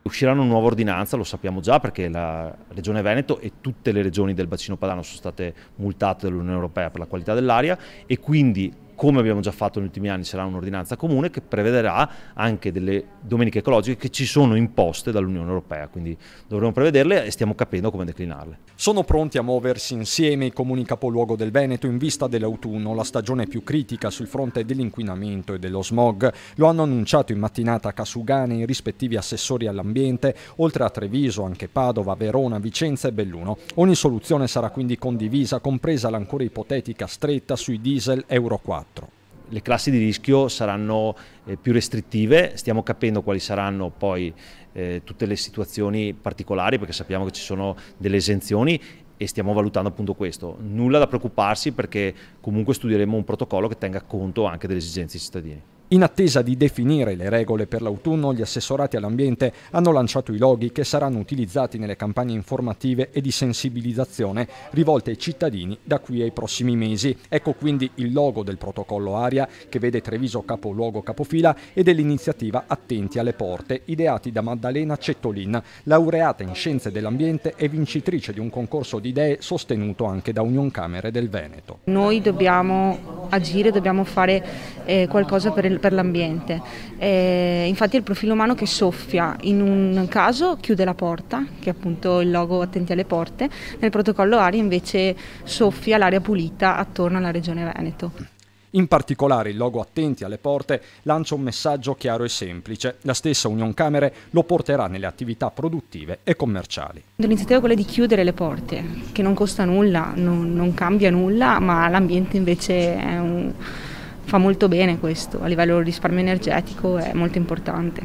Uscirà una nuova ordinanza, lo sappiamo già, perché la Regione Veneto e tutte le regioni del bacino padano sono state multate dall'Unione Europea per la qualità dell'aria, e quindi, come abbiamo già fatto negli ultimi anni, sarà un'ordinanza comune che prevederà anche delle domeniche ecologiche che ci sono imposte dall'Unione Europea, quindi dovremo prevederle e stiamo capendo come declinarle. Sono pronti a muoversi insieme i comuni capoluogo del Veneto in vista dell'autunno, la stagione più critica sul fronte dell'inquinamento e dello smog. Lo hanno annunciato in mattinata a Casugane i rispettivi assessori all'ambiente, oltre a Treviso anche Padova, Verona, Vicenza e Belluno. Ogni soluzione sarà quindi condivisa, compresa l'ancora ipotetica stretta sui diesel Euro 4. Le classi di rischio saranno più restrittive, stiamo capendo quali saranno poi tutte le situazioni particolari, perché sappiamo che ci sono delle esenzioni e stiamo valutando appunto questo. Nulla da preoccuparsi, perché comunque studieremo un protocollo che tenga conto anche delle esigenze dei cittadini. In attesa di definire le regole per l'autunno, gli assessorati all'ambiente hanno lanciato i loghi che saranno utilizzati nelle campagne informative e di sensibilizzazione rivolte ai cittadini da qui ai prossimi mesi. Ecco quindi il logo del protocollo aria, che vede Treviso capoluogo capofila, e dell'iniziativa Attenti alle porte, ideati da Maddalena Cettolin, laureata in scienze dell'ambiente e vincitrice di un concorso di idee sostenuto anche da Unioncamere del Veneto. Noi dobbiamo agire, dobbiamo fare qualcosa per l'ambiente. Infatti è il profilo umano che soffia, in un caso chiude la porta, che è appunto il logo Attenti alle porte, nel protocollo aria invece soffia l'aria pulita attorno alla Regione Veneto. In particolare il logo Attenti alle porte lancia un messaggio chiaro e semplice. La stessa Unioncamere lo porterà nelle attività produttive e commerciali. L'iniziativa è quella di chiudere le porte, che non costa nulla, non cambia nulla, ma l'ambiente invece fa molto bene questo, a livello di risparmio energetico è molto importante.